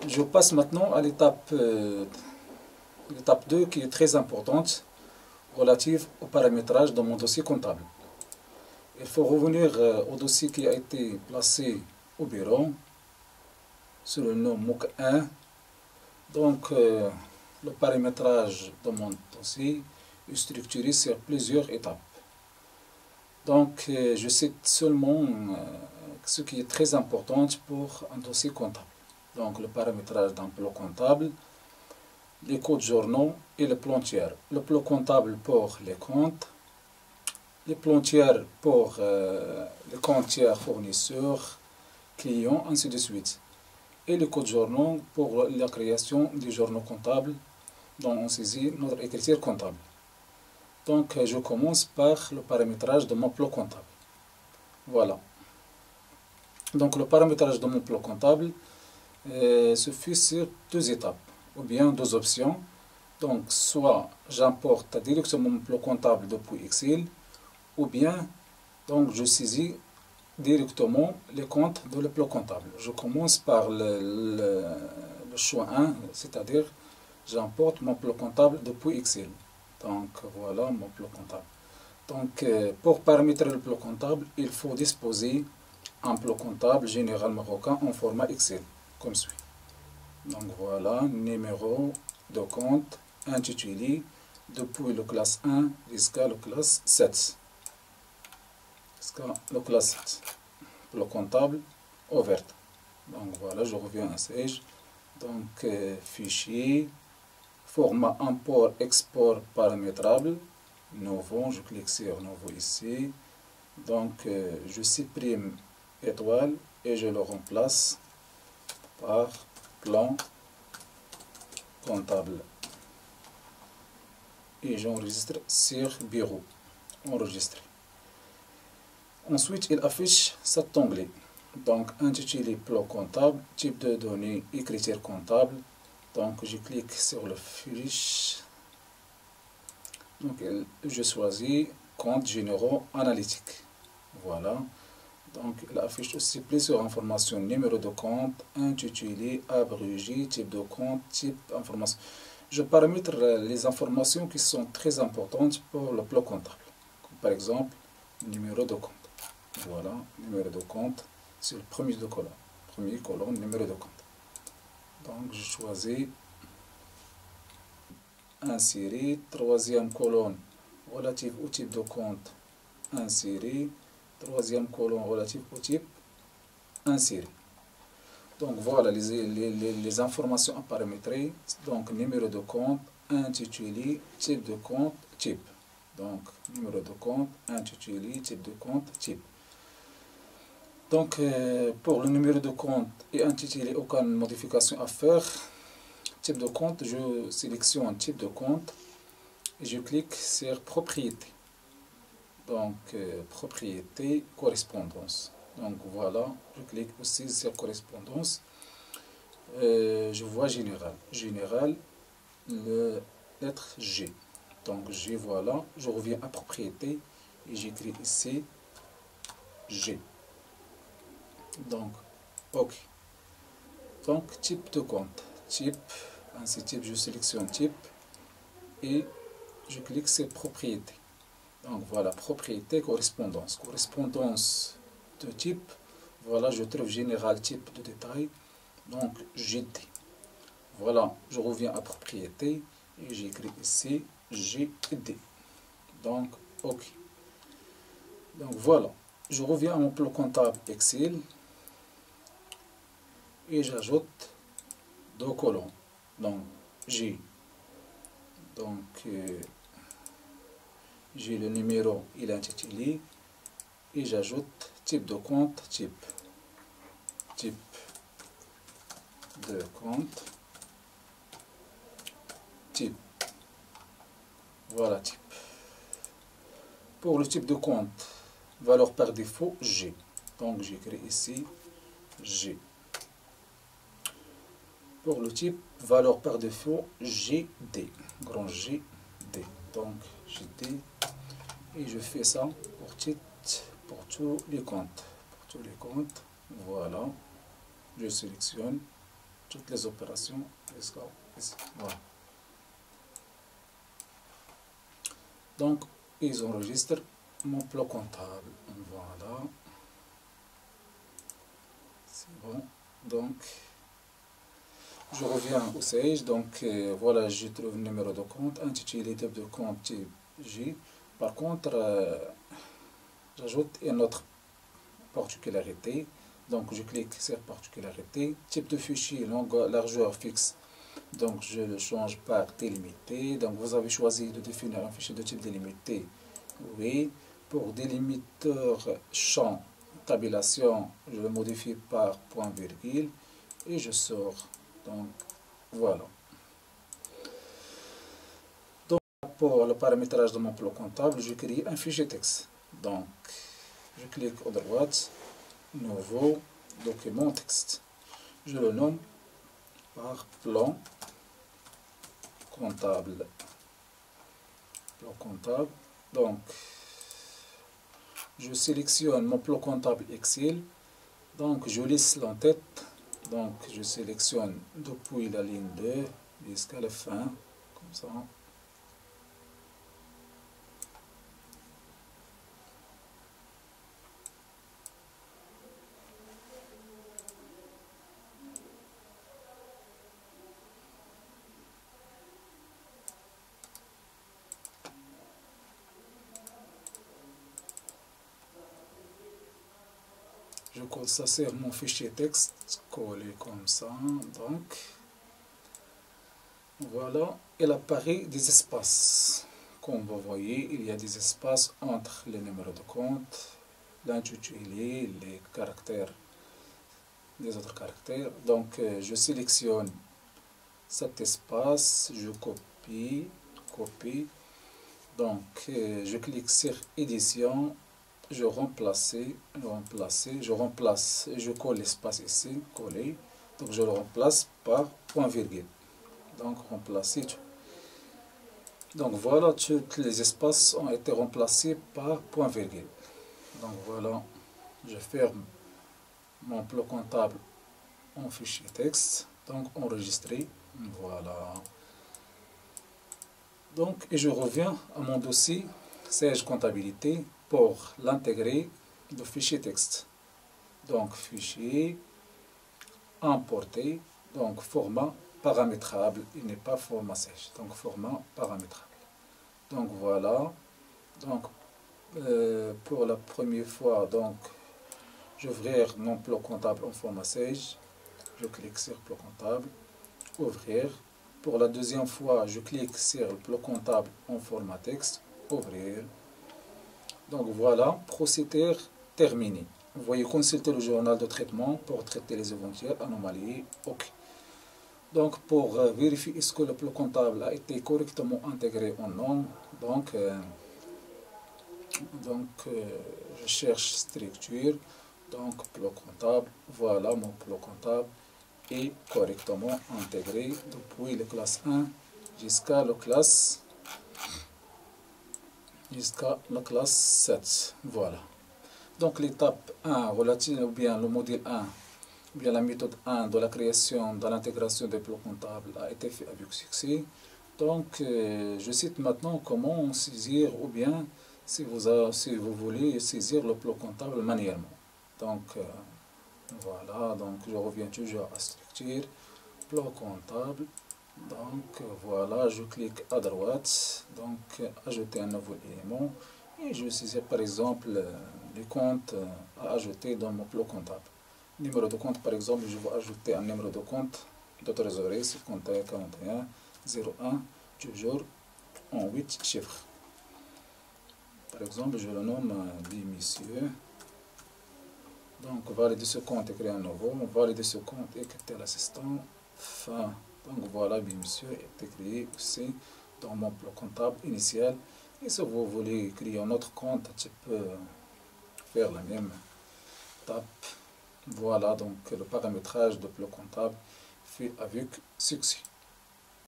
Je passe maintenant à l'étape 2 qui est très importante, relative au paramétrage de mon dossier comptable. Il faut revenir au dossier qui a été placé au bureau, sous le nom MOOC 1. Donc, le paramétrage de mon dossier est structuré sur plusieurs étapes. Donc, je cite seulement ce qui est très important pour un dossier comptable. Donc, le paramétrage d'un plan comptable, les codes journaux et le plan tiers. Le plan comptable pour les comptes, les plans tiers pour les comptes tiers fournisseurs, clients, ainsi de suite. Et les codes journaux pour la création des journaux comptables dont on saisit notre écriture comptable. Donc, je commence par le paramétrage de mon plan comptable. Voilà. Donc, le paramétrage de mon plan comptable se fait sur deux étapes, ou bien deux options. Donc, soit j'importe directement mon plan comptable depuis Excel, ou bien donc, je saisis directement les comptes de le plan comptable. Je commence par le choix 1, c'est-à-dire j'importe mon plan comptable depuis Excel. Donc, voilà mon plan comptable. Donc, pour paramétrer le plan comptable, il faut disposer un plan comptable général marocain en format Excel, comme suit. Donc, voilà, numéro de compte, intitulé, depuis le classe 1 jusqu'à le classe 7. Jusqu'à le classe 7. Plan comptable ouverte. Donc, voilà, je reviens à Sage. Donc, fichier, format import, export paramétrable. Nouveau, je clique sur nouveau ici. Donc, je supprime étoile et je le remplace par plan comptable. Et j'enregistre sur bureau. Enregistré. Ensuite, il affiche cet onglet. Donc, intitulé plan comptable, type de données, écriture comptable. Donc, je clique sur le fiche. Donc, je choisis compte généraux analytiques. Voilà. Donc, il affiche aussi plusieurs informations, numéro de compte, intitulé, abrégé, type de compte, type information. Je paramètre les informations qui sont très importantes pour le plan comptable. Comme par exemple, numéro de compte. Voilà, numéro de compte, c'est le premier de colonne. Premier colonne, numéro de compte. Donc, je choisis insérer, troisième colonne relative au type de compte, insérer, troisième colonne relative au type, insérer. Donc voilà les informations à paramétrer. Donc numéro de compte, intitulé, type de compte, type. Donc numéro de compte, intitulé, type de compte, type. Donc pour le numéro de compte et intitulé, aucune modification à faire. Type de compte, je sélectionne type de compte et je clique sur propriété. Donc propriété, correspondance. Donc voilà, je clique aussi sur correspondance. Je vois général. Général, le lettre G. Donc G, voilà. Je reviens à propriété et j'écris ici G. Donc, OK. Donc, type de compte. Type, ainsi type, je sélectionne type et je clique sur propriété. Donc voilà, propriété, correspondance. Correspondance de type, voilà, je trouve général, type de détail. Donc GD. Voilà, je reviens à propriété et j'écris ici GD. Donc OK. Donc voilà, je reviens à mon plan comptable Excel et j'ajoute deux colonnes. Donc j'ai j'ai le numéro et l'intitulé et j'ajoute type de compte, type de compte, type. Voilà, type. Pour le type de compte, valeur par défaut, G. Donc j'écris ici G. Pour le type, valeur par défaut, GD. Grand GD. Donc GD. Et je fais ça pour tous les comptes. Pour tous les comptes. Voilà. Je sélectionne. toutes les opérations jusqu'à ici. Voilà. Donc, ils enregistrent mon plan comptable. Voilà. C'est bon. Donc, je reviens au Sage. Donc, voilà, je trouve le numéro de compte, intitulé type de compte type J. Par contre, j'ajoute une autre particularité. Donc, je clique sur particularité. Type de fichier, largeur fixe. Donc, je le change par délimité. Donc, vous avez choisi de définir un fichier de type délimité. Oui. Pour délimiteur champ tabulation, je le modifie par point virgule et je sors. Donc, voilà. Donc, pour le paramétrage de mon plan comptable, je crée un fichier texte. Donc, je clique à droite, nouveau, document texte. Je le nomme par plan comptable. Plan comptable. Donc, je sélectionne mon plan comptable Excel. Donc, je laisse l'entête. Donc, je sélectionne depuis la ligne 2 jusqu'à la fin, comme ça. Je colle ça sur mon fichier texte, collé comme ça. Donc, voilà, il apparaît des espaces. Comme vous voyez, il y a des espaces entre les numéros de compte, l'intitulé, les caractères, les autres caractères. Donc, je sélectionne cet espace, je copie. Donc, je clique sur édition, je remplace, je colle l'espace ici, coller. Donc, je le remplace par point virgule. Donc, remplacer tout. Donc, voilà, tous les espaces ont été remplacés par point virgule. Donc, voilà, je ferme mon plan comptable en fichier texte. Donc, enregistrer. Voilà. Donc, et je reviens à mon dossier Sage Comptabilité pour l'intégrer de fichier texte. Donc, fichier, importer, donc format paramétrable, il n'est pas format Sage, donc format paramétrable. Donc, voilà. Donc, pour la première fois, donc, j'ouvrir mon plan comptable en format Sage. Je clique sur plan comptable, ouvrir. Pour la deuxième fois, je clique sur le plan comptable en format texte, ouvrir. Donc voilà, procédure terminée. Vous voyez, consulter le journal de traitement pour traiter les éventuelles anomalies. OK. Donc pour vérifier est-ce que le plan comptable a été correctement intégré ou non, donc je cherche structure, donc plan comptable, voilà mon plan comptable est correctement intégré depuis la classe 1 jusqu'à la classe 7. Voilà. Donc l'étape 1 relative ou bien le module 1, ou bien la méthode 1 de la création, de l'intégration des plans comptables a été fait avec succès. Donc je cite maintenant comment saisir ou bien si vous voulez saisir le plan comptable manuellement. Donc voilà, donc je reviens toujours à structure, plan comptable. Donc voilà, je clique à droite, donc ajouter un nouveau élément et je saisis par exemple les comptes à ajouter dans mon plan comptable. Numéro de compte, par exemple, je vais ajouter un numéro de compte de trésorerie 51 41 01, toujours en 8 chiffres. Par exemple, je le nomme Monsieur. Donc valider ce compte et créer un nouveau, valider ce compte et quitter l'assistant, fin. Donc voilà, Monsieur est créé aussi dans mon plan comptable initial. Et si vous voulez créer un autre compte, tu peux faire la même étape. Voilà donc le paramétrage de plan comptable fait avec succès.